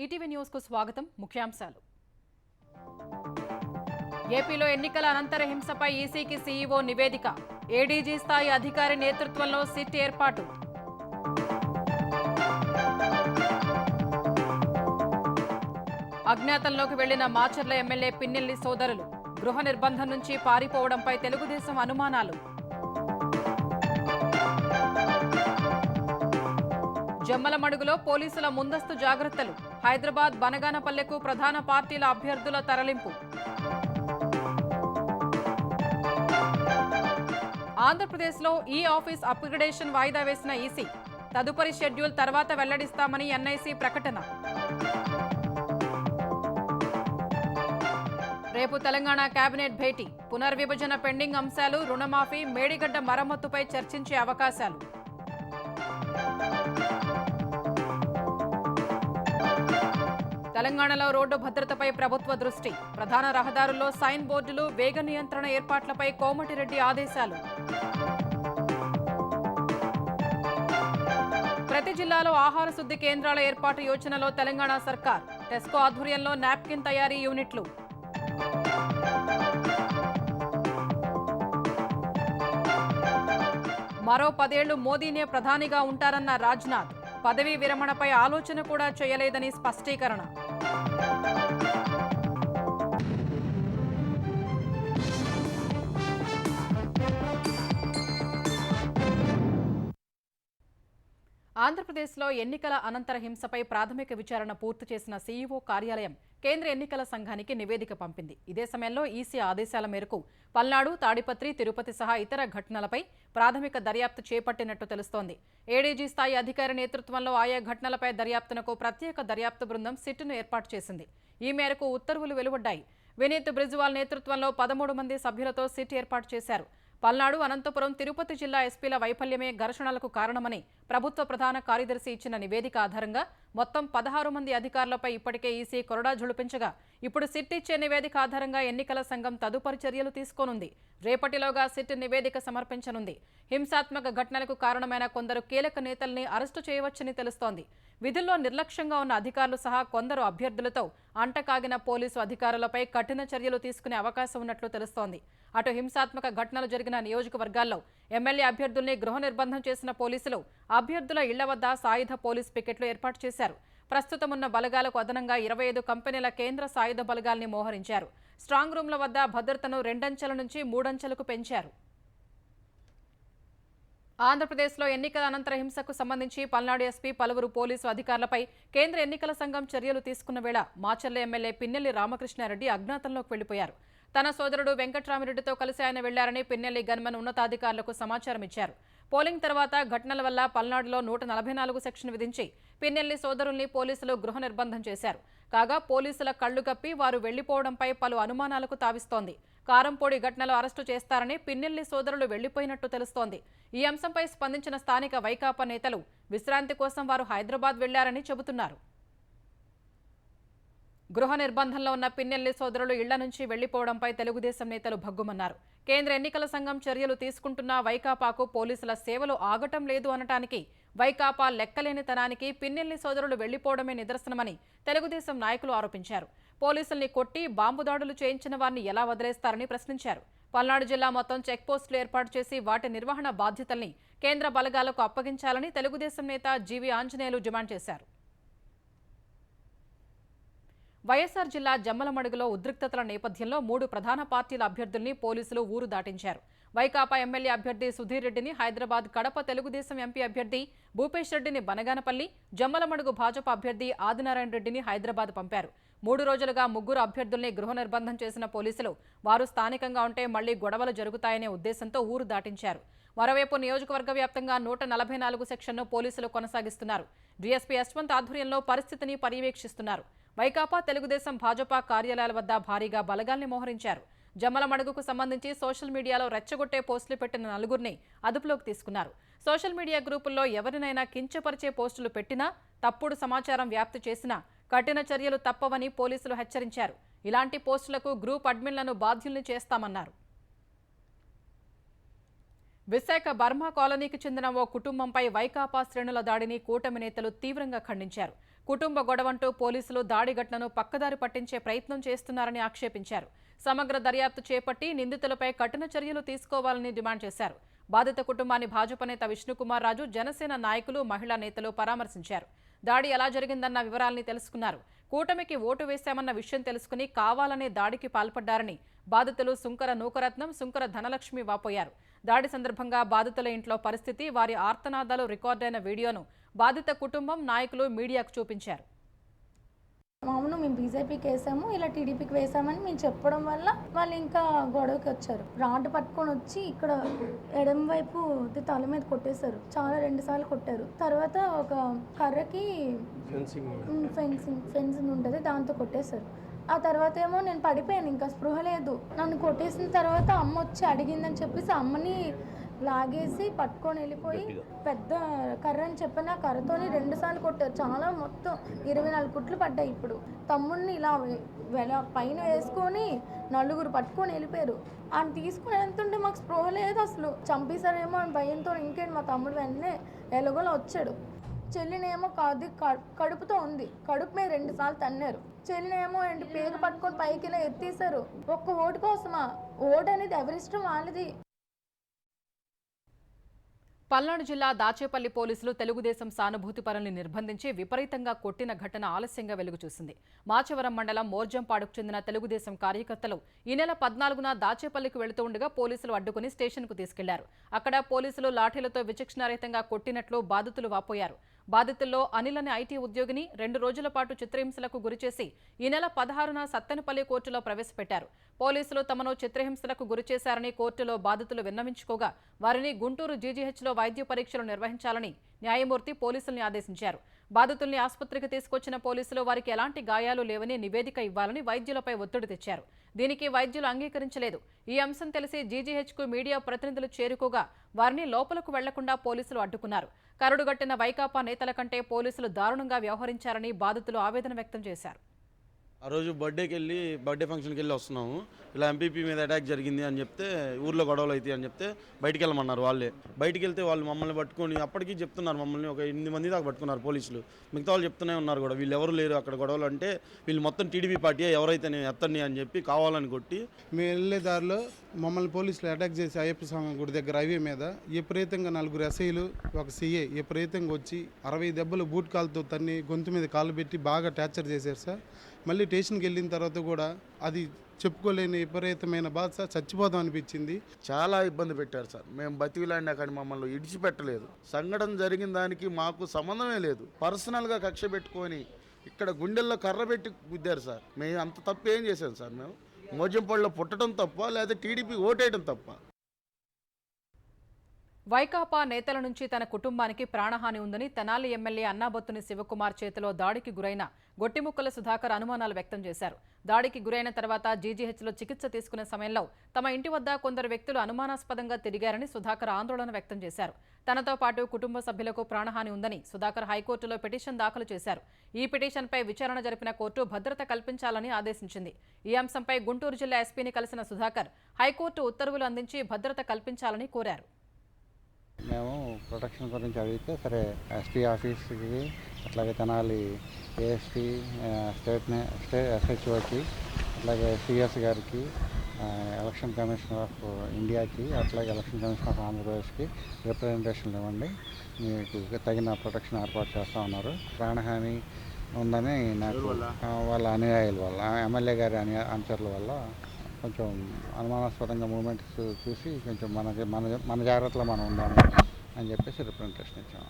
ETV news కు స్వాగతం. ముఖ్యాంశాలు. ఏపీలో ఎన్నికల అనంతర హింసపై ఈసీకి సీఈఓ నివేదిక. ఏడీజీ స్థాయి అధికారి నేతృత్వంలో సిట్ ఏర్పాటు. అజ్ఞాతంలోకి వెళ్లిన మాచర్ల ఎమ్మెల్యే పిన్నెల్లి సోదరులు. గృహ నిర్బంధం నుంచి పారిపోవడంపై తెలుగుదేశం అనుమానాలు. జమ్మలమడుగులో పోలీసుల ముందస్తు జాగ్రత్తలు. హైదరాబాద్ బనగానపల్లెకు ప్రధాన పార్టీల అభ్యర్థుల తరలింపు. ఆంధ్రప్రదేశ్లో ఈ ఆఫీస్ అప్గ్రేడేషన్ వాయిదా వేసిన ఈసీ. తదుపరి షెడ్యూల్ తర్వాత వెల్లడిస్తామని ఎన్ఐసీ ప్రకటన. రేపు తెలంగాణ కేబినెట్ భేటీ. పునర్విభజన పెండింగ్ అంశాలు, రుణమాఫీ, మేడిగడ్డ మరమ్మతుపై చర్చించే అవకాశాలు. తెలంగాణలో రోడ్డు భద్రతపై ప్రభుత్వ దృష్టి. ప్రధాన రహదారుల్లో సైన్ బోర్డులు, వేగ నియంత్రణ ఏర్పాట్లపై కోమటిరెడ్డి ఆదేశాలు. ప్రతి జిల్లాలో ఆహార శుద్ధి కేంద్రాల ఏర్పాటు యోచనలో తెలంగాణ సర్కార్. టెస్కో ఆధ్వర్యంలో నాప్కిన్ తయారీ యూనిట్లు. మరో 10 ఏళ్లు మోదీనే ప్రధానిగా ఉంటారన్న రాజ్నాథ్. పదవీ విరమణపై ఆలోచన కూడా చేయలేదని స్పష్టీకరణ. ఆంధ్రప్రదేశ్లో ఎన్నికల అనంతర హింసపై ప్రాథమిక విచారణ పూర్తి చేసిన సీఈఓ కార్యాలయం కేంద్ర ఎన్నికల సంఘానికి నివేదిక పంపింది. ఇదే సమయంలో ఈసీ ఆదేశాల మేరకు పల్నాడు, తాడిపత్రి, తిరుపతి సహా ఇతర ఘటనలపై ప్రాథమిక దర్యాప్తు చేపట్టినట్టు తెలుస్తోంది. ఏడీజీ స్థాయి అధికారి నేతృత్వంలో ఆయా ఘటనలపై దర్యాప్తునకు ప్రత్యేక దర్యాప్తు బృందం సిట్ను ఏర్పాటు చేసింది. ఈ మేరకు ఉత్తర్వులు వెలువడ్డాయి. వినీత్ బ్రిజ్వాల్ నేతృత్వంలో 13 మంది సభ్యులతో సిట్ ఏర్పాటు చేశారు. పల్నాడు, అనంతపురం, తిరుపతి జిల్లా ఎస్పీల వైఫల్యమే ఘర్షణలకు కారణమని ప్రభుత్వ ప్రధాన కార్యదర్శి ఇచ్చిన నివేదిక ఆధారంగా మొత్తం 16 మంది అధికారులపై ఇప్పటికే ఈసీ కొరడా జుళిపించగా ఇప్పుడు సిట్ ఇచ్చే నివేదిక ఆధారంగా ఎన్నికల సంఘం తదుపరి చర్యలు తీసుకోనుంది. రేపటిలోగా సిట్ నివేదిక సమర్పించనుంది. హింసాత్మక ఘటనలకు కారణమైన కొందరు కీలక నేతల్ని అరెస్టు చేయవచ్చని తెలుస్తోంది. విధుల్లో నిర్లక్ష్యంగా ఉన్న అధికారులు సహా కొందరు అభ్యర్థులతో అంటకాగిన పోలీసు అధికారులపై కఠిన చర్యలు తీసుకునే అవకాశం ఉన్నట్లు తెలుస్తోంది. అటు హింసాత్మక ఘటనలు జరిగిన నియోజకవర్గాల్లో ఎమ్మెల్యే అభ్యర్థుల్ని గృహ నిర్బంధం చేసిన పోలీసులు అభ్యర్థుల ఇళ్ల వద్ద సాయుధ పోలీస్ పికెట్లు ఏర్పాటు చేశారు. ప్రస్తుతం ఉన్న బలగాలకు అదనంగా 25 కంపెనీల కేంద్ర సాయుధ బలగాల్ని మోహరించారు. స్ట్రాంగ్ రూమ్ల వద్ద భద్రతను 2 అంచెల నుంచి 3 అంచెలకు పెంచారు. ఆంధ్రప్రదేశ్లో ఎన్నికల అనంతర హింసకు సంబంధించి పల్నాడు ఎస్పీ పలువురు పోలీసు అధికారులపై కేంద్ర ఎన్నికల సంఘం చర్యలు తీసుకున్న వేళ మాచర్ల ఎమ్మెల్యే పిన్నెల్లి రామకృష్ణారెడ్డి అజ్ఞాతంలోకి వెళ్లిపోయారు. తన సోదరుడు వెంకట్రామిరెడ్డితో కలిసి ఆయన వెళ్లారని పిన్నెల్లి గన్మన్ ఉన్నతాధికారులకు సమాచారం ఇచ్చారు. పోలింగ్ తర్వాత ఘటనల వల్ల పల్నాడులో 144 సెక్షన్ విధించి పిన్నెల్లి సోదరుల్ని పోలీసులు గృహ నిర్బంధం చేశారు. కాగా పోలీసుల కళ్లు కప్పి వారు వెళ్లిపోవడంపై పలు అనుమానాలకు తావిస్తోంది. కారంపొడి ఘటనలో అరెస్టు చేస్తారని పిన్నెల్లి సోదరులు వెళ్లిపోయినట్టు తెలుస్తోంది. ఈ అంశంపై స్పందించిన స్థానిక వైకాపా నేతలు విశ్రాంతి కోసం వారు హైదరాబాద్ వెళ్లారని చెబుతున్నారు. గృహ నిర్బంధంలో ఉన్న పిన్నెల్లి సోదరులు ఇళ్ల నుంచి వెళ్లిపోవడంపై తెలుగుదేశం నేతలు భగ్గుమన్నారు. కేంద్ర ఎన్నికల సంఘం చర్యలు తీసుకుంటున్న వైకాపాకు పోలీసుల సేవలు ఆగటం లేదు అనటానికి, వైకాపా లెక్కలేనితనానికి పిన్నెల్లి సోదరులు వెళ్లిపోవడమే నిదర్శనమని తెలుగుదేశం నాయకులు ఆరోపించారు. పోలీసుల్ని కొట్టి బాంబు దాడులు చేయించిన వారిని ఎలా వదిలేస్తారని ప్రశ్నించారు. పల్నాడు జిల్లా మొత్తం చెక్పోస్టులు ఏర్పాటు చేసి వాటి నిర్వహణ బాధ్యతల్ని కేంద్ర బలగాలకు అప్పగించాలని తెలుగుదేశం నేత జీవీ ఆంజనేయులు డిమాండ్ చేశారు. వైఎస్ఆర్ జిల్లా జమ్మలమడుగులో ఉద్రిక్తతల నేపథ్యంలో 3 ప్రధాన పార్టీల అభ్యర్థుల్ని పోలీసులు ఊరు దాటించారు. వైకాపా ఎమ్మెల్యే అభ్యర్థి సుధీర్ రెడ్డిని హైదరాబాద్, కడప తెలుగుదేశం ఎంపీ అభ్యర్థి భూపేష్ రెడ్డిని బనగానపల్లి, జమ్మలమడుగు భాజపా అభ్యర్థి ఆదినారాయణ రెడ్డిని హైదరాబాద్ పంపారు. 3 రోజులుగా 3 అభ్యర్థుల్ని గృహ నిర్బంధం చేసిన పోలీసులు వారు స్థానికంగా ఉంటే మళ్లీ గొడవలు జరుగుతాయనే ఉద్దేశంతో ఊరు దాటించారు. మరోవైపు నియోజకవర్గ వ్యాప్తంగా 144 సెక్షన్ను పోలీసులు కొనసాగిస్తున్నారు. డీఎస్పీ యశ్వంత్ ఆధ్వర్యంలో పరిస్థితిని పర్యవేక్షిస్తున్నారు. వైకాపా, తెలుగుదేశం, భాజపా కార్యాలయాల వద్ద భారీగా బలగాల్ని మోహరించారు. జమ్మలమడుగుకు సంబంధించి సోషల్ మీడియాలో రెచ్చగొట్టే పోస్టులు పెట్టిన 4గురిని అదుపులోకి తీసుకున్నారు. సోషల్ మీడియా గ్రూపుల్లో ఎవరినైనా కించపరిచే పోస్టులు పెట్టినా, తప్పుడు సమాచారం వ్యాప్తి చేసినా కఠిన చర్యలు తప్పవని పోలీసులు హెచ్చరించారు. ఇలాంటి పోస్టులకు గ్రూప్ అడ్మిన్లను బాధ్యుల్ని చేస్తామన్నారు. విశాఖ బర్మా కాలనీకి చెందిన ఓ కుటుంబంపై వైకాపా శ్రేణుల దాడిని కూటమి నేతలు తీవ్రంగా ఖండించారు. కుటుంబ గొడవంటూ పోలీసులు దాడి ఘటనను పక్కదారి పట్టించే ప్రయత్నం చేస్తున్నారని ఆక్షేపించారు. సమగ్ర దర్యాప్తు చేపట్టి నిందితులపై కఠిన చర్యలు తీసుకోవాలని డిమాండ్ చేశారు. బాధిత కుటుంబాన్ని భాజపా నేత విష్ణుకుమార్ రాజు, జనసేన నాయకులు, మహిళా నేతలు పరామర్శించారు. దాడి ఎలా జరిగిందన్న వివరాల్ని తెలుసుకున్నారు. కూటమికి ఓటు వేశామన్న విషయం తెలుసుకుని కావాలనే దాడికి పాల్పడ్డారని బాధితులు సుంకర నూకరత్నం, సుంకర ధనలక్ష్మి వాపోయారు. దాడి సందర్భంగా బాధితుల ఇంట్లో పరిస్థితి, వారి ఆర్తనాదాలు రికార్డైన వీడియోను బాధిత కుటుంబం నాయకులు మీడియాకు చూపించారు. అవును, మేము బీజేపీకి వేసాము, ఇలా టీడీపీకి వేసామని మేము చెప్పడం వల్ల వాళ్ళు ఇంకా గొడవకి వచ్చారు. రాడ్ పట్టుకొని వచ్చి ఇక్కడ ఎడమ వైపు తల మీద కొట్టేశారు. చాలా 2 సార్లు కొట్టారు. తర్వాత ఒక కర్రకి ఫెన్సింగ్ ఉంటుంది, దాంతో కొట్టేశారు. ఆ తర్వాత ఏమో నేను పడిపోయాను, ఇంకా స్పృహ లేదు. నన్ను కొట్టేసిన తర్వాత అమ్మ వచ్చి అడిగిందని చెప్పేసి అమ్మని లాగేసి పట్టుకొని వెళ్ళిపోయి పెద్ద కర్ర అని చెప్పిన కర్రతోని 2 సార్లు కొట్టారు. చాలా మొత్తం 24 కుట్లు పడ్డాయి. ఇప్పుడు తమ్ముడిని ఇలా పైన వేసుకొని 4 పట్టుకొని వెళ్ళిపోయారు. ఆయన తీసుకుని వెళ్తుంటే మాకు స్పృహ లేదు, అసలు చంపేశారేమో అని భయంతో ఇంకేంటి మా తమ్ముడు వెంటనే ఎలాగోలా వచ్చాడు. చెల్లినేమో కడుపుతో ఉంది, కడుపు మీద 2 సార్లు తన్నారు. చెల్లినేమో పేగ పట్టుకొని పైకి ఇలా ఎత్తేసారు. ఒక్క ఓటు కోసమా? ఓటు అనేది ఎవరిష్టం వాళ్ళది. పల్నాడు జిల్లా దాచేపల్లి పోలీసులు తెలుగుదేశం సానుభూతి పరుల్ని నిర్బంధించి విపరీతంగా కొట్టిన ఘటన ఆలస్యంగా వెలుగుచూసింది. మాచవరం మండలం మోర్జంపాడుకు చెందిన తెలుగుదేశం కార్యకర్తలు ఈ నెల 14న దాచేపల్లికి వెళుతూ ఉండగా పోలీసులు అడ్డుకుని స్టేషన్కు తీసుకెళ్లారు. అక్కడ పోలీసులు లాఠీలతో విచక్షణారహితంగా కొట్టినట్లు బాధితులు వాపోయారు. బాధితుల్లో అనిల్ అనే ఐటీ ఉద్యోగిని 2 రోజుల పాటు చిత్రహింసలకు గురిచేసి ఈ నెల 16న సత్తెనపల్లి కోర్టులో ప్రవేశపెట్టారు. పోలీసులు తమను చిత్రహింసలకు గురిచేశారని కోర్టులో బాధితులు విన్నవించుకోగా వారిని గుంటూరు జీజీహెచ్లో వైద్య పరీక్షలు నిర్వహించాలని న్యాయమూర్తి పోలీసుల్ని ఆదేశించారు. బాధితుల్ని ఆసుపత్రికి తీసుకొచ్చిన పోలీసులు వారికి ఎలాంటి గాయాలు లేవని నివేదిక ఇవ్వాలని వైద్యులపై ఒత్తిడి తెచ్చారు. దీనికి వైద్యులు అంగీకరించలేదు. ఈ అంశం తెలిసి జీజీహెచ్కు మీడియా ప్రతినిధులు చేరుకోగా వారిని లోపలకు వెళ్లకుండా పోలీసులు అడ్డుకున్నారు. కరడుగట్టిన వైకాపా నేతల కంటే పోలీసులు దారుణంగా వ్యవహరించారని బాధితులు ఆవేదన వ్యక్తం చేశారు. ఆ రోజు బర్త్డే ఫంక్షన్కి వెళ్ళి వస్తున్నాము. ఇలా ఎంపీపీ మీద అటాక్ జరిగింది అని చెప్తే, ఊర్లో గొడవలు అవుతాయి అని చెప్తే బయటికి వెళ్ళమన్నారు. బయటికి వెళ్తే వాళ్ళు మమ్మల్ని పట్టుకొని అప్పటికీ చెప్తున్నారు, మమ్మల్ని ఒక 8 మంది దాకా పట్టుకున్నారు పోలీసులు. మిగతా వాళ్ళు చెప్తూనే ఉన్నారు కూడా, వీళ్ళు ఎవరు లేరు అక్కడ గొడవలు అంటే, వీళ్ళు మొత్తం టీడీపీ పార్టీ, ఎవరైతే నేను ఎత్తండి అని చెప్పి కావాలని కొట్టి. మేము వెళ్ళే దారిలో మమ్మల్ని పోలీసులు అటాక్ చేసి అయ్యప్ప స్వామి గుడి దగ్గర హైవే మీద విపరీతంగా 4 ఎస్ఐలు, ఒక సిఐ విపరీతంగా వచ్చి 60 దెబ్బలు బూట్ కాలుతో తన్ని గొంతు మీద కాలు పెట్టి బాగా టార్చర్ చేశారు సార్. మళ్ళీ స్టేషన్కి వెళ్ళిన తర్వాత కూడా అది చెప్పుకోలేని విపరీతమైన బాధ సార్. చచ్చిపోదాం అనిపించింది. చాలా ఇబ్బంది పెట్టారు సార్. మేము బతికిలాడినా కానీ మమ్మల్ని ఇడిచిపెట్టలేదు. సంఘటన జరిగిన దానికి మాకు సంబంధమే లేదు. పర్సనల్గా కక్ష పెట్టుకొని ఇక్కడ గుండెల్లో కర్ర పెట్టి గుద్దారు సార్. మేము అంత తప్పు ఏం చేశాం సార్? మేము మోజంపల్లిలో పుట్టడం తప్ప, లేదా టీడీపీ ఓటేయడం తప్ప? వైకాపా నేతల నుంచి తన కుటుంబానికి ప్రాణహాని ఉందని తెనాలి ఎమ్మెల్యే అన్నాబొత్తుని శివకుమార్ చేతిలో దాడికి గురైన గొట్టిముక్కల సుధాకర్ అనుమానాలు వ్యక్తం చేశారు. దాడికి గురైన తర్వాత జీజీహెచ్లో చికిత్స తీసుకునే సమయంలో తమ ఇంటి వద్ద కొందరు వ్యక్తులు అనుమానాస్పదంగా తిరిగారని సుధాకర్ ఆందోళన వ్యక్తం చేశారు. తనతో పాటు కుటుంబ సభ్యులకు ప్రాణహాని ఉందని సుధాకర్ హైకోర్టులో పిటిషన్ దాఖలు చేశారు. ఈ పిటిషన్పై విచారణ జరిపిన కోర్టు భద్రత కల్పించాలని ఆదేశించింది. ఈ అంశంపై గుంటూరు జిల్లా ఎస్పీని కలిసిన సుధాకర్ హైకోర్టు ఉత్తర్వులు అందించి భద్రత కల్పించాలని కోరారు. మేము ప్రొటెక్షన్ గురించి అడిగితే సరే ఎస్పీ ఆఫీస్కి, అట్లాగే తెనాలి ఏఎస్పీ, స్టేట్ ఎస్హెచ్ఓకి, అట్లాగే సిఎస్ గారికి, ఎలక్షన్ కమిషనర్ ఆఫ్ ఇండియాకి, అట్లాగే ఎలక్షన్ కమిషనర్ ఆఫ్ ఆంధ్రప్రదేశ్కి రిప్రజెంటేషన్లు ఇవ్వండి, మీకు తగిన ప్రొటెక్షన్ ఏర్పాటు చేస్తూ ఉన్నారు. ప్రాణహాని ఉందని నాకు వాళ్ళ అనుయాయుల వల్ల, ఎమ్మెల్యే గారి అనుచరుల వల్ల కొంచెం అనుమానాస్పదంగా మూమెంట్స్ చూసి కొంచెం మన జాగ్రత్తలో మనం ఉందాము అని చెప్పేసి రిప్రజెంటేషన్ ఇచ్చాము.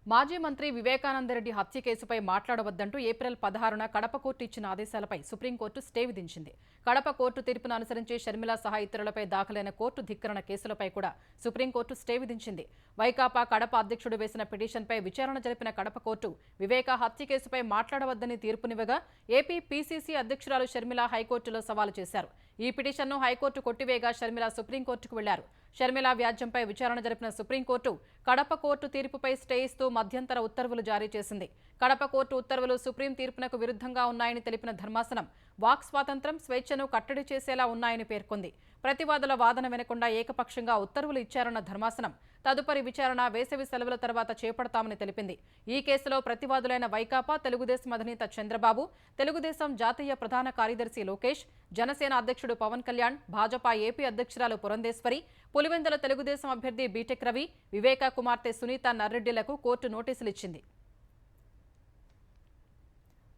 మాజీ మంత్రి వివేకానందరెడ్డి హత్య కేసుపై మాట్లాడవద్దంటూ ఏప్రిల్ 16న కడప కోర్టు ఇచ్చిన ఆదేశాలపై సుప్రీంకోర్టు స్టే విధించింది. కడప కోర్టు తీర్పును అనుసరించి షర్మిల సహా ఇతరులపై దాఖలైన కోర్టు ధిక్కరణ కేసులపై కూడా సుప్రీంకోర్టు స్టే విధించింది. వైకాపా కడప అధ్యక్షుడు వేసిన పిటిషన్పై విచారణ జరిపిన కడప కోర్టు వివేక హత్య కేసుపై మాట్లాడవద్దని తీర్పునివ్వగా ఏపీ పీసీసీ అధ్యక్షురాలు షర్మిల హైకోర్టులో సవాలు చేశారు. ఈ పిటిషన్ను హైకోర్టు కొట్టివేయగా షర్మిల సుప్రీంకోర్టుకు వెళ్లారు. షర్మిల వ్యాజ్యంపై విచారణ జరిపిన సుప్రీంకోర్టు కడప కోర్టు తీర్పుపై స్టే ఇస్తూ మధ్యంతర ఉత్తర్వులు జారీ చేసింది. కడప కోర్టు ఉత్తర్వులు సుప్రీం తీర్పునకు విరుద్ధంగా ఉన్నాయని తెలిపిన ధర్మాసనం వాక్ స్వాతంత్ర్యం, స్వేచ్ఛను కట్టడి చేసేలా ఉన్నాయని పేర్కొంది. ప్రతివాదుల వాదన వినకుండా ఏకపక్షంగా ఉత్తర్వులు ఇచ్చారన్న ధర్మాసనం తదుపరి విచారణ వేసవి సెలవుల తర్వాత చేపడతామని తెలిపింది. ఈ కేసులో ప్రతివాదులైన వైకాపా, తెలుగుదేశం అధినేత చంద్రబాబు, తెలుగుదేశం జాతీయ ప్రధాన కార్యదర్శి లోకేష్, జనసేన అధ్యక్షుడు పవన్ కళ్యాణ్, భాజపా ఏపీ అధ్యక్షురాలు పురంధేశ్వరి, పులివెందుల తెలుగుదేశం అభ్యర్థి బీటెక్ రవి, వివేకా కుమార్తె సునీత నర్రెడ్డిలకు కోర్టు నోటీసులు ఇచ్చింది.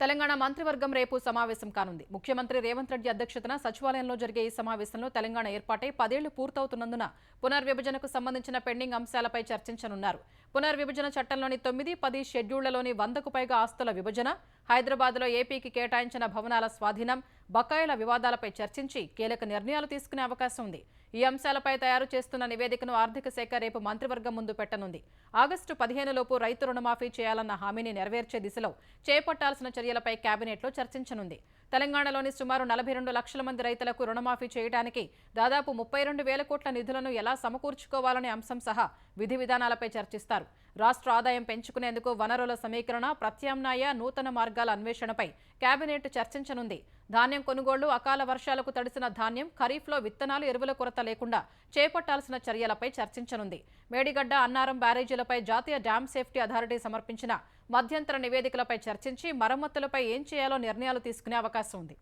తెలంగాణ మంత్రివర్గం రేపు సమావేశం కానుంది. ముఖ్యమంత్రి రేవంత్ రెడ్డి అధ్యక్షతన సచివాలయంలో జరిగే ఈ సమావేశంలో తెలంగాణ ఏర్పాటై 10 ఏళ్లు పూర్తవుతున్నందున పునర్విభజనకు సంబంధించిన పెండింగ్ అంశాలపై చర్చించనున్నారు. పునర్విభజన చట్టంలోని 9, 10 షెడ్యూళ్లలోని 100కు పైగా ఆస్తుల విభజన, హైదరాబాద్లో ఏపీకి కేటాయించిన భవనాల స్వాధీనం, బకాయిల వివాదాలపై చర్చించి కీలక నిర్ణయాలు తీసుకునే అవకాశం ఉంది. ఈ అంశాలపై తయారు చేస్తున్న నివేదికను ఆర్థిక శాఖ రేపు మంత్రివర్గం ముందు పెట్టనుంది. ఆగస్టు 15 లోపు రైతు రుణమాఫీ చేయాలన్న హామీని నెరవేర్చే దిశలో చేపట్టాల్సిన చర్యలపై కేబినెట్లో చర్చించనుంది. తెలంగాణలోని సుమారు 42 లక్షల మంది రైతులకు రుణమాఫీ చేయడానికి దాదాపు 32,000 కోట్ల నిధులను ఎలా సమకూర్చుకోవాలనే అంశం సహా విధి విధానాలపై చర్చిస్తారు. రాష్ట్ర ఆదాయం పెంచుకునేందుకు వనరుల సమీకరణ, ప్రత్యామ్నాయ, నూతన మార్గాల అన్వేషణపై కేబినెట్ చర్చించనుంది. ధాన్యం కొనుగోళ్లు, అకాల వర్షాలకు తడిసిన ధాన్యం, ఖరీఫ్లో విత్తనాలు, ఎరువుల కొరత లేకుండా చేపట్టాల్సిన చర్యలపై చర్చించనుంది. మేడిగడ్డ, అన్నారం బ్యారేజీలపై జాతీయ డ్యామ్ సేఫ్టీ అథారిటీ సమర్పించిన మధ్యంతర నివేదికలపై చర్చించి మరమ్మతులపై ఏం చేయాలో నిర్ణయాలు తీసుకునే అవకాశం ఉంది.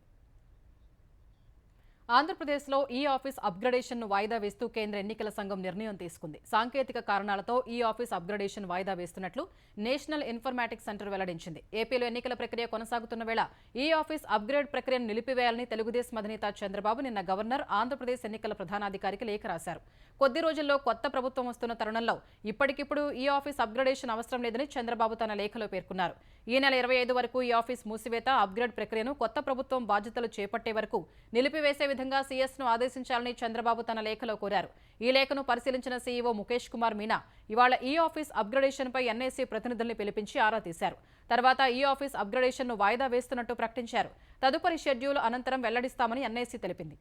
ఆంధ్రప్రదేశ్లో ఈ ఆఫీస్ అప్గ్రేడేషన్ను వాయిదా వేస్తూ కేంద్ర ఎన్నికల సంఘం నిర్ణయం తీసుకుంది. సాంకేతిక కారణాలతో ఈ ఆఫీస్ అప్గ్రేడేషన్ వాయిదా వేస్తున్నట్లు నేషనల్ ఇన్ఫర్మాటిక్స్ సెంటర్ వెల్లడించింది. ఏపీలో ఎన్నికల ప్రక్రియ కొనసాగుతున్న వేళ ఈ ఆఫీస్ అప్గ్రేడ్ ప్రక్రియను నిలిపివేయాలని తెలుగుదేశం అధినేత చంద్రబాబు నిన్న గవర్నర్, ఆంధ్రప్రదేశ్ ఎన్నికల ప్రధానాధికారికి లేఖ రాశారు. కొద్ది రోజుల్లో కొత్త ప్రభుత్వం వస్తున్న తరుణంలో ఇప్పటికిప్పుడు ఈ ఆఫీస్ అప్గ్రేడేషన్ అవసరం లేదని చంద్రబాబు తన లేఖలో పేర్కొన్నారు. ఈ నెల 25 వరకు ఈ ఆఫీస్ మూసివేత, అప్గ్రేడ్ ప్రక్రియను కొత్త ప్రభుత్వం బాధ్యతలు చేపట్టే వరకు నిలిపివేసే విధంగా సీఎస్ను ఆదేశించాలని చంద్రబాబు తన లేఖలో కోరారు. ఈ లేఖను పరిశీలించిన సీఈఓ ముఖేష్ కుమార్ మీనా ఇవాళ ఈ ఆఫీస్ అప్గ్రేడేషన్పై ఎన్ఐసీ ప్రతినిధుల్ని పిలిపించి ఆరా తీశారు. తర్వాత ఈ ఆఫీస్ అప్గ్రేడేషన్ను వాయిదా వేస్తున్నట్టు ప్రకటించారు. తదుపరి షెడ్యూల్ అనంతరం వెల్లడిస్తామని ఎన్ఐసీ తెలిపింది.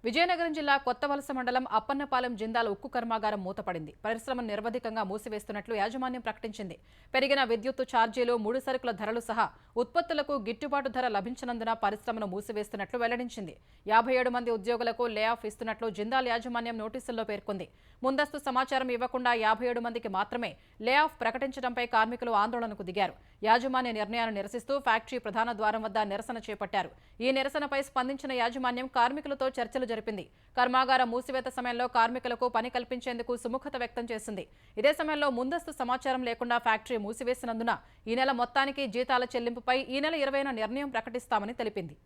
విజయనగరం జిల్లా కొత్తవలస మండలం అప్పన్నపాలెం జిందాల్ ఉక్కు కర్మాగారం మూతపడింది. పరిశ్రమను నిరవధికంగా మూసివేస్తున్నట్లు యాజమాన్యం ప్రకటించింది. పెరిగిన విద్యుత్తు ఛార్జీలు, ముడి సరుకుల ధరలు సహా ఉత్పత్తులకు గిట్టుబాటు ధర లభించనందున పరిశ్రమను మూసివేస్తున్నట్లు వెల్లడించింది. 57 మంది ఉద్యోగులకు లే ఆఫ్ ఇస్తున్నట్లు జిందాల్ యాజమాన్యం నోటీసుల్లో పేర్కొంది. ముందస్తు సమాచారం ఇవ్వకుండా 57 మందికి మాత్రమే లే ఆఫ్ ప్రకటించడంపై కార్మికులు ఆందోళనకు దిగారు. యాజమాన్య నిర్ణయాన్ని నిరసిస్తూ ఫ్యాక్టరీ ప్రధాన ద్వారం వద్ద నిరసన చేపట్టారు. ఈ నిరసనపై స్పందించిన యాజమాన్యం కార్మికులతో చర్చలు జరిపింది. కర్మాగారం మూసివేత సమయంలో కార్మికులకు పని కల్పించేందుకు సుముఖత వ్యక్తం చేసింది. ఇదే సమయంలో ముందస్తు సమాచారం లేకుండా ఫ్యాక్టరీ మూసివేసినందున ఈ నెల మొత్తానికి జీతాల చెల్లింపుపై ఈ నెల 20న నిర్ణయం ప్రకటిస్తామని తెలిపింది.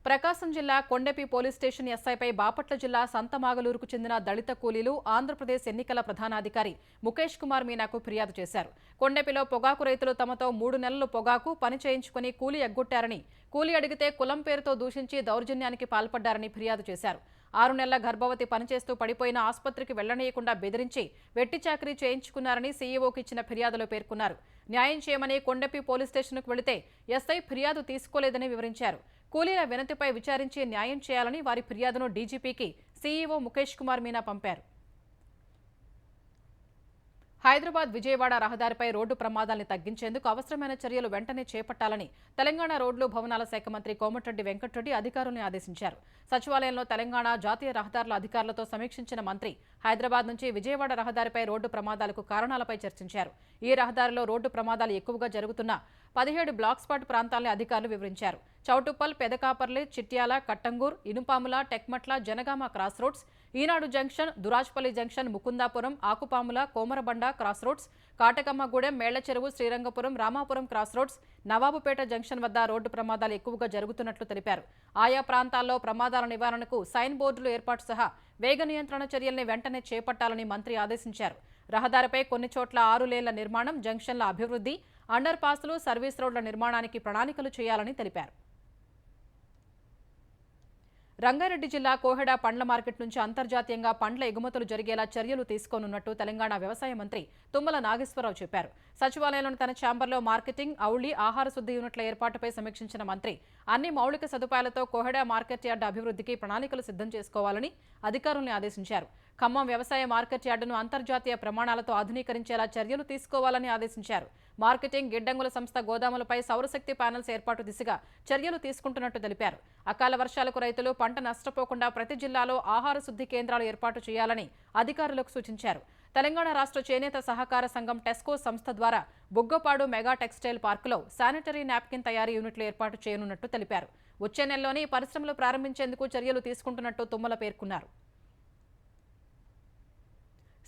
ప్రకాశం జిల్లా కొండెపి పోలీస్ స్టేషన్ ఎస్ఐపై బాపట్ల జిల్లా సంతమాగలూరుకు చెందిన దళిత కూలీలు ఆంధ్రప్రదేశ్ ఎన్నికల ప్రధానాధికారి ముఖేష్ కుమార్ మీనాకు ఫిర్యాదు చేశారు. కొండెపిలో పొగాకు రైతులు తమతో 3 నెలలు పొగాకు పని చేయించుకుని కూలీ ఎగ్గొట్టారని, కూలీ అడిగితే కులం పేరుతో దూషించి దౌర్జన్యానికి పాల్పడ్డారని ఫిర్యాదు చేశారు. 6 నెలల గర్భవతి పనిచేస్తూ పడిపోయిన ఆసుపత్రికి వెళ్లనీయకుండా బెదిరించి వెట్టి చాకరీ చేయించుకున్నారని సీఈఓకి ఇచ్చిన ఫిర్యాదులో పేర్కొన్నారు. న్యాయం చేయమని కొండెపి పోలీస్ స్టేషన్కు వెళితే ఎస్ఐ ఫిర్యాదు తీసుకోలేదని వివరించారు. కూలీల వినతిపై విచారించి న్యాయం చేయాలని వారి ఫిర్యాదును డీజీపీకి సీఈఓ ముఖేష్ కుమార్ మీనా పంపారు. హైదరాబాద్ విజయవాడ రహదారిపై రోడ్డు ప్రమాదాల్ని తగ్గించేందుకు అవసరమైన చర్యలు వెంటనే చేపట్టాలని తెలంగాణ రోడ్లు భవనాల శాఖ మంత్రి కోమటిరెడ్డి వెంకటరెడ్డి అధికారుల్ని ఆదేశించారు. సచివాలయంలో తెలంగాణ జాతీయ రహదారుల అధికారులతో సమీక్షించిన మంత్రి హైదరాబాద్ నుంచి విజయవాడ రహదారిపై రోడ్డు ప్రమాదాలకు కారణాలపై చర్చించారు. ఈ రహదారిలో రోడ్డు ప్రమాదాలు ఎక్కువగా జరుగుతున్న 17 బ్లాక్ స్పాట్ ప్రాంతాలని అధికారులు వివరించారు. Choutuppal, Pedakaparli, Chityala, Kattangur, Inupamula, Tekmatla, Janagama cross roads, Eenadu junction, Durajpalli junction, Mukundapuram, Akupamula, Komarabanda cross roads, Katakammagudem, Mellacheruvu, Srirangapuram, Ramapuram cross roads, Navabupeta junction వద్ద రోడ్డు ప్రమాదాలు ఎక్కువగా జరుగుతున్నట్లు తెలిపారు. ఆయా ప్రాంతాల్లో ప్రమాదాల నివారణకు సైన్ బోర్డులు ఏర్పాటు సహా వేగ నియంత్రణ చర్యల్ని వెంటనే చేపట్టాలని మంత్రి ఆదేశించారు. రహదారిపై కొన్ని చోట్ల 6 లేన్ల నిర్మాణం, జంక్షన్ల అభివృద్ధి, అండర్ పాస్లు, సర్వీస్ రోడ్ల నిర్మాణానికి ప్రణాళికలు చేయాలని తెలిపారు. రంగారెడ్డి జిల్లా కోహెడ పండ్ల మార్కెట్ నుంచి అంతర్జాతీయంగా పండ్ల ఎగుమతులు జరిగేలా చర్యలు తీసుకోనున్నట్టు తెలంగాణ వ్యవసాయ మంత్రి తుమ్మల నాగేశ్వరరావు చెప్పారు. సచివాలయంలోని తన ఛాంబర్లో మార్కెటింగ్, ఔళి, ఆహార శుద్ధి యూనిట్ల ఏర్పాటుపై సమీక్షించిన మంత్రి అన్ని మౌలిక సదుపాయాలతో కోహెడ మార్కెట్ యార్డ్ అభివృద్ధికి ప్రణాళికలు సిద్ధం చేసుకోవాలని అధికారుల్ని ఆదేశించారు. ఖమ్మం వ్యవసాయ మార్కెట్ యార్డును అంతర్జాతీయ ప్రమాణాలతో ఆధునీకరించేలా చర్యలు తీసుకోవాలని ఆదేశించారు. మార్కెటింగ్, గిడ్డంగుల సంస్థ గోదాములపై సౌరశక్తి ప్యానెల్స్ ఏర్పాటు దిశగా చర్యలు తీసుకుంటున్నట్టు తెలిపారు. అకాల వర్షాలకు రైతులు పంట నష్టపోకుండా ప్రతి జిల్లాలో ఆహార శుద్ధి కేంద్రాలు ఏర్పాటు చేయాలని అధికారులకు సూచించారు. తెలంగాణ రాష్ట్ర చేనేత సహకార సంఘం టెస్కో సంస్థ ద్వారా బుగ్గపాడు మెగా టెక్స్టైల్ పార్కులో శానిటరీ నాప్కిన్ తయారీ యూనిట్లు ఏర్పాటు చేయనున్నట్టు తెలిపారు. వచ్చే నెలలోనే పరిశ్రమలు ప్రారంభించేందుకు చర్యలు తీసుకుంటున్నట్టు తుమ్మల పేర్కొన్నారు.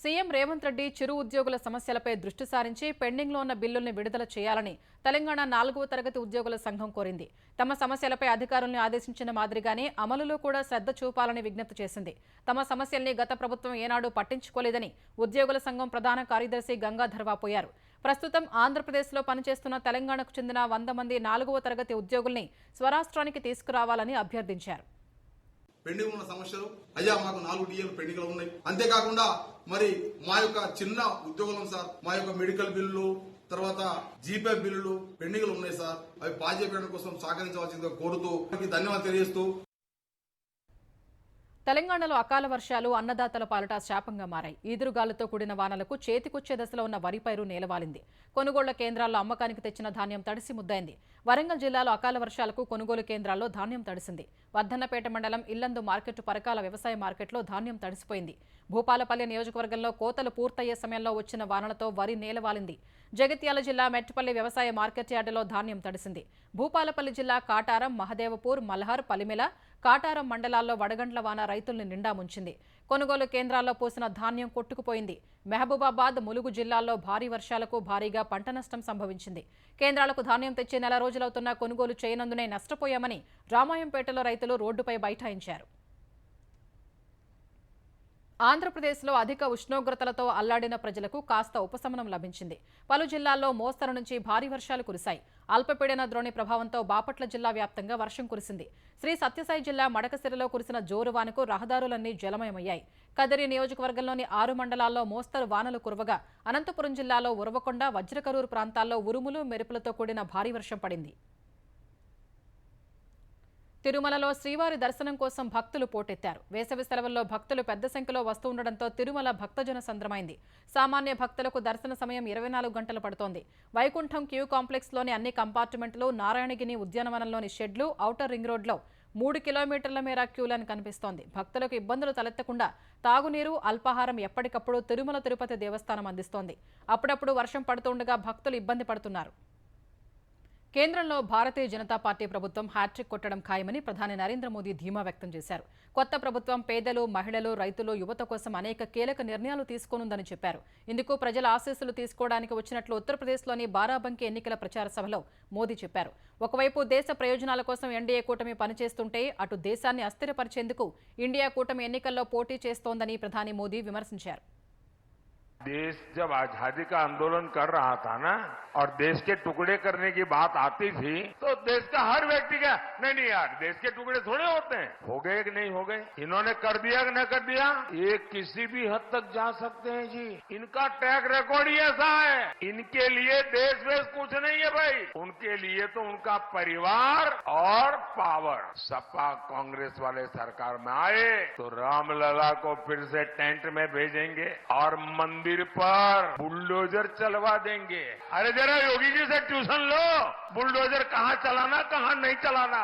సీఎం రేవంత్ రెడ్డి చిరు ఉద్యోగుల సమస్యలపై దృష్టి సారించి పెండింగ్లో ఉన్న బిల్లుల్ని విడుదల చేయాలని తెలంగాణ 4వ తరగతి ఉద్యోగుల సంఘం కోరింది. తమ సమస్యలపై అధికారులను ఆదేశించిన మాదిరిగానే అమలులో కూడా శ్రద్ధ చూపాలని విజ్ఞప్తి చేసింది. తమ సమస్యల్ని గత ప్రభుత్వం ఏనాడు పట్టించుకోలేదని ఉద్యోగుల సంఘం ప్రధాన కార్యదర్శి గంగాధర్ వాపోయారు. ప్రస్తుతం ఆంధ్రప్రదేశ్లో పనిచేస్తున్న తెలంగాణకు చెందిన 100 మంది 4వ తరగతి ఉద్యోగుల్ని స్వరాష్ట్రానికి తీసుకురావాలని అభ్యర్థించారు. పెండింగ్ ఉన్న సమస్యలు అయ్యా మాకు 4 డిఏలు పెండింగ్ లో ఉన్నాయి. అంతేకాకుండా మరి మా యొక్క చిన్న ఉద్యోగులం సార్, మా యొక్క మెడికల్ బిల్లులు, తర్వాత జీపే బిల్లులు పెండింగ్ ఉన్నాయి సార్. అవి పాస్ చేయడం కోసం సహకరించవలసిందిగా కోరుతూ ధన్యవాదాలు తెలియజేస్తూ. తెలంగాణలో అకాల వర్షాలు అన్నదాతల పాలట శాపంగా మారాయి. ఈదురుగాలుతో కూడిన వానలకు చేతికొచ్చే దశలో ఉన్న వరి పైరు నేలవాలింది. కొనుగోళ్ల కేంద్రాల్లో అమ్మకానికి తెచ్చిన ధాన్యం తడిసి ముద్దైంది. వరంగల్ జిల్లాలో అకాల వర్షాలకు కొనుగోలు కేంద్రాల్లో ధాన్యం తడిసింది. వర్ధన్నపేట మండలం ఇల్లందు మార్కెట్ పరకాల వ్యవసాయ మార్కెట్లో ధాన్యం తడిసిపోయింది. భూపాలపల్లి నియోజకవర్గంలో కోతలు పూర్తయ్యే సమయంలో వచ్చిన వానలతో వరి నేలవాలింది. జగిత్యాల జిల్లా మెట్టపల్లి వ్యవసాయ మార్కెట్ యార్డులో ధాన్యం తడిసింది. భూపాలపల్లి జిల్లా కాటారం, మహదేవపూర్, మల్హర్, పలిమెల, కాటారం మండలాల్లో వడగండ్ల వాన రైతుల్ని నిండా ముంచింది. కొనుగోలు కేంద్రాల్లో పోసిన ధాన్యం కొట్టుకుపోయింది. మహబూబాబాద్, ములుగు జిల్లాల్లో భారీ వర్షాలకు భారీగా పంట నష్టం సంభవించింది. కేంద్రాలకు ధాన్యం తెచ్చి నెల రోజులవుతున్నా కొనుగోలు చేయనందునే నష్టపోయామని రామాయంపేటలో రైతులు రోడ్డుపై బైఠాయించారు. ఆంధ్రప్రదేశ్లో అధిక ఉష్ణోగ్రతలతో అల్లాడిన ప్రజలకు కాస్త ఉపశమనం లభించింది. పలు జిల్లాల్లో మోస్తరు నుంచి భారీ వర్షాలు కురిశాయి. అల్పపీడన ద్రోణి ప్రభావంతో బాపట్ల జిల్లా వ్యాప్తంగా వర్షం కురిసింది. శ్రీ సత్యసాయి జిల్లా మడకసిరలో కురిసిన జోరు వానకు రహదారులన్నీ జలమయమయ్యాయి. కదిరి నియోజకవర్గంలోని 6 మండలాల్లో మోస్తరు వానలు కురవగా అనంతపురం జిల్లాలో ఉరవకొండ, వజ్రకరూరు ప్రాంతాల్లో ఉరుములు, మెరుపులతో కూడిన భారీ వర్షం పడింది. తిరుమలలో శ్రీవారి దర్శనం కోసం భక్తులు పోటెత్తారు. వేసవి సెలవుల్లో భక్తులు పెద్ద సంఖ్యలో వస్తూ ఉండడంతో తిరుమల భక్తజన సంద్రమైంది. సామాన్య భక్తులకు దర్శన సమయం 24 గంటలు పడుతోంది. వైకుంఠం క్యూ కాంప్లెక్స్లోని అన్ని కంపార్ట్మెంట్లు, నారాయణగిరి ఉద్యానవనంలోని షెడ్లు, ఔటర్ రింగ్ రోడ్లో 3 కిలోమీటర్ల మేర క్యూలను కనిపిస్తోంది. భక్తులకు ఇబ్బందులు తలెత్తకుండా తాగునీరు, అల్పాహారం ఎప్పటికప్పుడు తిరుమల తిరుపతి దేవస్థానం అందిస్తోంది. అప్పుడప్పుడు వర్షం పడుతుండగా భక్తులు ఇబ్బంది పడుతున్నారు. కేంద్రంలో భారతీయ జనతా పార్టీ ప్రభుత్వం హ్యాట్రిక్ కొట్టడం ఖాయమని ప్రధాని నరేంద్ర మోదీ ధీమా వ్యక్తం చేశారు. కొత్త ప్రభుత్వం పేదలు, మహిళలు, రైతులు, యువత కోసం అనేక కీలక నిర్ణయాలు తీసుకోనుందని చెప్పారు. ఇందుకు ప్రజల ఆశీస్సులు తీసుకోవడానికి వచ్చినట్లు ఉత్తరప్రదేశ్లోని బారాబంకీ ఎన్నికల ప్రచార సభలో మోదీ చెప్పారు. ఒకవైపు దేశ ప్రయోజనాల కోసం ఎన్డీఏ కూటమి పనిచేస్తుంటే అటు దేశాన్ని అస్థిరపరిచేందుకు ఇండియా కూటమి ఎన్నికల్లో పోటీ చేస్తోందని ప్రధాని మోదీ విమర్శించారు. देश जब आजादी का आंदोलन कर रहा था ना, और देश के टुकड़े करने की बात आती थी, तो देश का हर व्यक्ति का नहीं यार, देश के टुकड़े थोड़े होते हैं, हो गए कि नहीं हो गए, इन्होंने कर दिया कि नहीं कर दिया, ये किसी भी हद तक जा सकते हैं जी। इनका ट्रैक रिकॉर्ड ही ऐसा है। इनके लिए देश वेश कुछ नहीं है भाई, उनके लिए तो उनका परिवार और पावर। सपा कांग्रेस वाले सरकार में आए तो रामलला को फिर से टेंट में भेजेंगे और मंदिर पर बुलडोजर चलवा देंगे। अरे जरा योगी जी से ट्यूशन लो, बुलडोजर कहां चलाना कहां नहीं चलाना।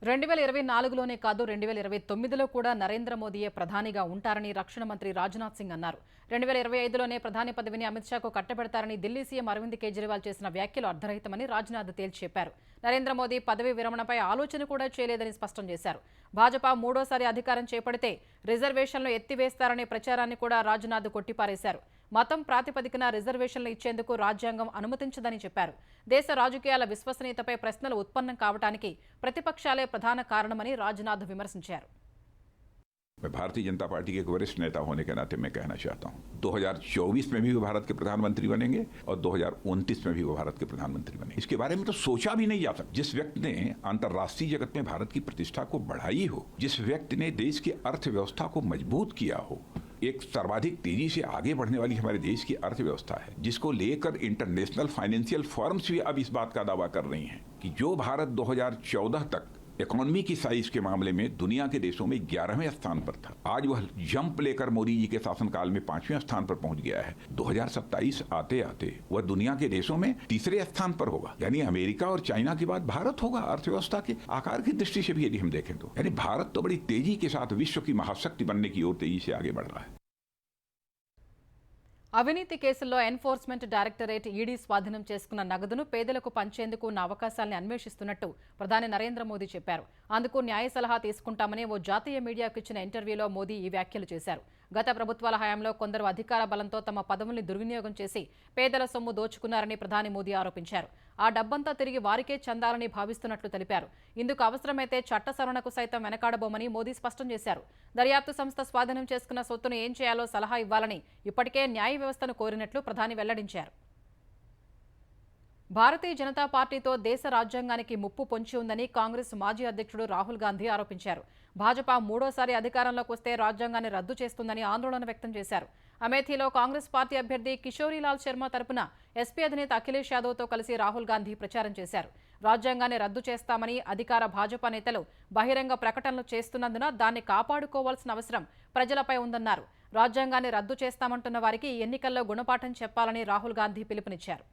2024లోనే కాదు 2029లో కూడా నరేంద్ర మోదీయే ప్రధానిగా ఉంటారని రక్షణ మంత్రి రాజ్నాథ్ సింగ్ అన్నారు. 2025లోనే ప్రధాని పదవిని అమిత్ షాకు కట్టబెడతారని ఢిల్లీ సీఎం అరవింద్ కేజ్రీవాల్ చేసిన వ్యాఖ్యలు అర్ధరహితమని రాజ్నాథ్ తేల్చి చెప్పారు. నరేంద్ర మోదీ పదవి విరమణపై ఆలోచన కూడా చేయలేదని స్పష్టం చేశారు. భాజపా మూడోసారి అధికారం చేపడితే రిజర్వేషన్లు ఎత్తివేస్తారనే ప్రచారాన్ని కూడా రాజ్నాథ్ కొట్టిపారేశారు. మతం ప్రాతిపదికన రిజర్వేషన్లు ఇచ్చేందుకు రాజ్యాంగం అనుమతించదని చెప్పారు. దేశ రాజకీయాల విశ్వసనీయతపై ప్రశ్నలు ఉత్పన్నం కావడానికి ప్రతిపక్షాలే ప్రధాన కారణమని రాజ్నాథ్ విమర్శించారు. मैं भारतीय जनता पार्टी के एक वरिष्ठ नेता होने के नाते मैं कहना चाहता हूं, 2024 में भी वो भारत के प्रधानमंत्री बनेंगे और 2029 में भी वो भारत के प्रधानमंत्री बनेंगे। इसके बारे में तो सोचा भी नहीं जा सकता। जिस व्यक्ति ने अंतर्राष्ट्रीय जगत में भारत की प्रतिष्ठा को बढ़ाई हो, जिस व्यक्ति ने देश की अर्थव्यवस्था को मजबूत किया हो, एक सर्वाधिक तेजी से आगे बढ़ने वाली हमारे देश की अर्थव्यवस्था है, जिसको लेकर इंटरनेशनल फाइनेंशियल फर्म्स भी अब इस बात का दावा कर रही हैं कि जो भारत 2014 तक इकोनॉमी की साइज के मामले में दुनिया के देशों में 11वें स्थान पर था। आज वह जंप लेकर मोदी जी के शासनकाल में 5वें स्थान पर पहुंच गया है। 2027 आते आते वह दुनिया के देशों में तीसरे स्थान पर होगा, यानी अमेरिका और चाइना के बाद भारत होगा अर्थव्यवस्था के आकार की दृष्टि से भी यदि हम देखें तो। यानी भारत तो बड़ी तेजी के साथ विश्व की महाशक्ति बनने की ओर तेजी से आगे बढ़ रहा है। అవినీతి కేసుల్లో ఎన్ఫోర్స్మెంట్ డైరెక్టరేట్ ఈడీ స్వాధీనం చేసుకున్న నగదును పేదలకు పంచేందుకు ఉన్న అవకాశాలను అన్వేషిస్తున్నట్టు ప్రధాని నరేంద్ర మోదీ చెప్పారు. అందుకు న్యాయ సలహా తీసుకుంటామని ఓ జాతీయ మీడియాకు ఇచ్చిన ఇంటర్వ్యూలో మోదీ ఈ వ్యాఖ్యలు చేశారు. గత ప్రభుత్వాల హయాంలో కొందరు అధికార బలంతో తమ పదవుల్ని దుర్వినియోగం చేసి పేదల సొమ్ము దోచుకున్నారని ప్రధాని మోదీ ఆరోపించారు. ఆ డబ్బంతా తిరిగి వారికే చెందాలని భావిస్తున్నట్లు తెలిపారు. ఇందుకు అవసరమైతే చట్ట సవరణకు సైతం వెనకాడబోమని మోదీ స్పష్టం చేశారు. దర్యాప్తు సంస్థ స్వాధీనం చేసుకున్న సొత్తును ఏం చేయాలో సలహా ఇవ్వాలని ఇప్పటికే న్యాయ వ్యవస్థను కోరినట్లు ప్రధాని వెల్లడించారు. భారతీయ జనతా పార్టీతో దేశ రాజ్యాంగానికి ముప్పు పొంచి ఉందని కాంగ్రెస్ మాజీ అధ్యక్షుడు రాహుల్ గాంధీ ఆరోపించారు. భాజపా మూడోసారి అధికారంలోకి వస్తే రాజ్యాంగాన్ని రద్దు చేస్తుందని ఆందోళన వ్యక్తం చేశారు. అమేథీలో కాంగ్రెస్ పార్టీ అభ్యర్థి కిషోరీలాల్ శర్మ తరపున ఎస్పీ అధినేత అఖిలేష్ యాదవ్తో కలిసి రాహుల్ గాంధీ ప్రచారం చేశారు. రాజ్యాంగాన్ని రద్దు చేస్తామని అధికార భాజపా నేతలు బహిరంగ ప్రకటనలు చేస్తున్నందున దాన్ని కాపాడుకోవాల్సిన అవసరం ప్రజలపై ఉందన్నారు. రాజ్యాంగాన్ని రద్దు చేస్తామంటున్న వారికి ఎన్నికల్లో గుణపాఠం చెప్పాలని రాహుల్ గాంధీ పిలుపునిచ్చారు.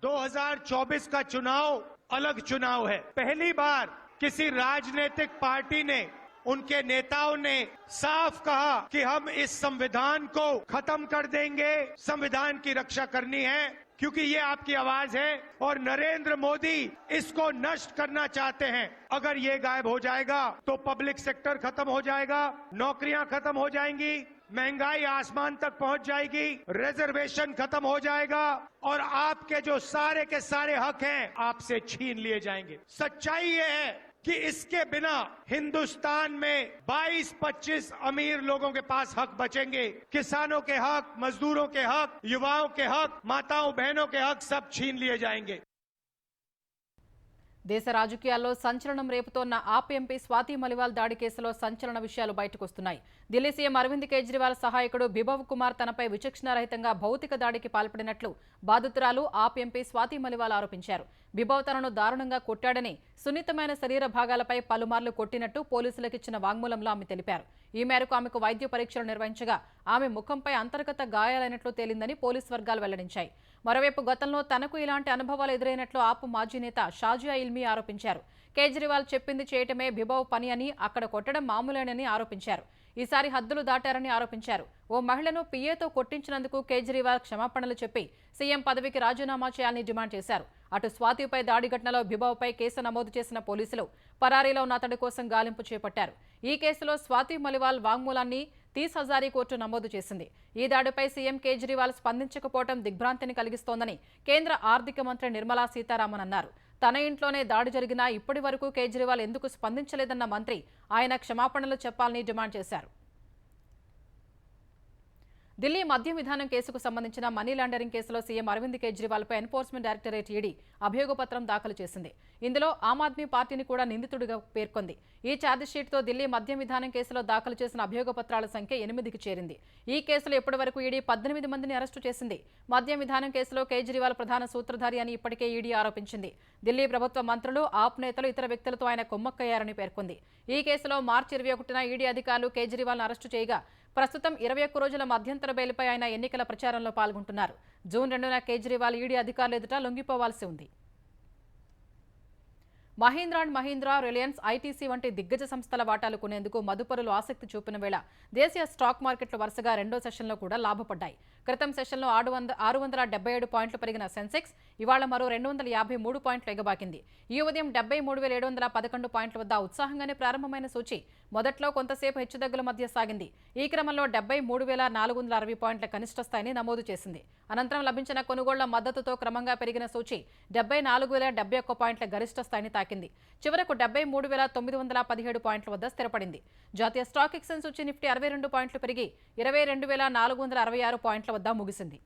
2024 का चुनाव अलग चुनाव है। पहली बार किसी राजनीतिक पार्टी ने, उनके नेताओं ने साफ कहा कि हम इस संविधान को खत्म कर देंगे, संविधान की रक्षा करनी है, क्योंकि ये आपकी आवाज है और नरेंद्र मोदी इसको नष्ट करना चाहते हैं। अगर ये गायब हो जाएगा तो पब्लिक सेक्टर खत्म हो जाएगा, नौकरियां खत्म हो जाएंगी, महंगाई आसमान तक पहुंच जाएगी, रिजर्वेशन खत्म हो जाएगा और आपके जो सारे के सारे हक हैं आपसे छीन लिए जाएंगे। सच्चाई ये है कि इसके बिना हिंदुस्तान में 22-25 अमीर लोगों के पास हक बचेंगे। किसानों के हक, मजदूरों के हक, युवाओं के हक, माताओं बहनों के हक सब छीन लिए जाएंगे। దేశ రాజకీయాల్లో సంచలనం రేపుతోన్న ఆప్ ఎంపీ స్వాతి మలివాల్ దాడి కేసులో సంచలన విషయాలు బయటకొస్తున్నాయి. ఢిల్లీ సీఎం అరవింద్ కేజ్రీవాల్ సహాయకుడు బిభవ్ కుమార్ తనపై విచక్షణారహితంగా భౌతిక దాడికి పాల్పడినట్లు బాధితురాలు ఆప్ ఎంపీ స్వాతి మలివాల్ ఆరోపించారు. బిభవ్ తనను దారుణంగా కొట్టాడని, సున్నితమైన శరీర భాగాలపై పలుమార్లు కొట్టినట్టు పోలీసులకు ఇచ్చిన వాంగ్మూలంలో ఆమె తెలిపారు. ఈ మేరకు ఆమెకు వైద్య పరీక్షలు నిర్వహించగా ఆమె ముఖంపై అంతర్గత గాయాలైనట్లు తేలిందని పోలీసు వర్గాలు వెల్లడించాయి. మరోవైపు గతంలో తనకు ఇలాంటి అనుభవాలు ఎదురైనట్లు ఆప్ మాజీ నేత షాజియా ఇల్మీ ఆరోపించారు. కేజ్రీవాల్ చెప్పింది చేయటమే బిభవ్ పని అని, అక్కడ కొట్టడం మామూలేనని ఆరోపించారు. ఈసారి హద్దులు దాటారని ఆరోపించారు. ఓ మహిళను పిఏతో కొట్టించినందుకు కేజ్రీవాల్ క్షమాపణలు చెప్పి సీఎం పదవికి రాజీనామా చేయాలని డిమాండ్ చేశారు. అటు స్వాతిపై దాడి ఘటనలో బిభవ్పై కేసు నమోదు చేసిన పోలీసులు పరారీలో ఉన్న అతడి కోసం గాలింపు చేపట్టారు. ఈ కేసులో స్వాతి మలివాల్ వాంగ్మూలాన్ని 30 హజారీ కోర్టు నమోదు చేసింది. ఈ దాడిపై సీఎం కేజ్రీవాల్ స్పందించకపోవడం దిగ్భ్రాంతిని కలిగిస్తోందని కేంద్ర ఆర్థిక మంత్రి నిర్మలా సీతారామన్ అన్నారు. తన ఇంట్లోనే దాడి జరిగినా ఇప్పటి వరకు కేజ్రీవాల్ ఎందుకు స్పందించలేదన్న మంత్రి ఆయన క్షమాపణలు చెప్పాలని డిమాండ్ చేశారు. ఢిల్లీ మద్యం విధానం కేసుకు సంబంధించిన మనీ లాండరింగ్ కేసులో సీఎం అరవింద్ కేజ్రీవాల్పై ఎన్ఫోర్స్మెంట్ డైరెక్టరేట్ ఈడీ అభియోగపత్రం దాఖలు చేసింది. ఇందులో ఆమ్ ఆద్మీ పార్టీని కూడా నిందితుడిగా పేర్కొంది. ఈ ఛార్జిషీట్తో ఢిల్లీ మద్యం విధానం కేసులో దాఖలు చేసిన అభియోగపత్రాల సంఖ్య 8కి చేరింది. ఈ కేసులో ఇప్పటి వరకు ఈడీ 18 మందిని అరెస్టు చేసింది. మద్యం విధానం కేసులో కేజ్రీవాల్ ప్రధాన సూత్రధారి అని ఇప్పటికే ఈడీ ఆరోపించింది. ఢిల్లీ ప్రభుత్వ మంత్రులు, ఆప్ నేతలు, ఇతర వ్యక్తులతో ఆయన కుమ్మక్కయ్యారని పేర్కొంది. ఈ కేసులో మార్చి 21న ఈడీ అధికారులు కేజ్రీవాల్ను అరెస్టు చేయగా ప్రస్తుతం 21 రోజుల మధ్యంతర బెయిల్పై ఆయన ఎన్నికల ప్రచారంలో పాల్గొంటున్నారు. జూన్ 2న కేజ్రీవాల్ ఈడీ అధికారులు ఎదుట లొంగిపోవాల్సి ఉంది. Mahindra and Mahindra, Reliance, ITC వంటి దిగ్గజ సంస్థల వాటాలు కొనేందుకు మదుపరులు ఆసక్తి చూపిన వేళ దేశీయ స్టాక్ మార్కెట్లు వరుసగా రెండో సెషన్లో కూడా లాభపడ్డాయి. క్రితం సెషన్లో 677 పాయింట్లు పెరిగిన సెన్సెక్స్ ఇవాళ మరో 253 పాయింట్లు ఎగబాకింది. ఈ ఉదయం 73,711 పాయింట్ల వద్ద ఉత్సాహంగానే ప్రారంభమైన సూచి మొదట్లో కొంతసేపు హెచ్చుతగ్గుల మధ్య సాగింది. ఈ క్రమంలో 73,460 పాయింట్ల కనిష్ట స్థాయిని నమోదు చేసింది. అనంతరం లభించిన కొనుగోళ్ల మద్దతుతో క్రమంగా పెరిగిన సూచి 74,071 పాయింట్ల గరిష్ట స్థాయిని తాకింది. చివరకు 73,917 పాయింట్ల వద్ద స్థిరపడింది. జాతీయ స్టాక్ ఎక్స్చేంజ్ సూచి నిఫ్టీ 62 పాయింట్లు పెరిగి 22,466 పాయింట్ల వద్ద ముగిసింది.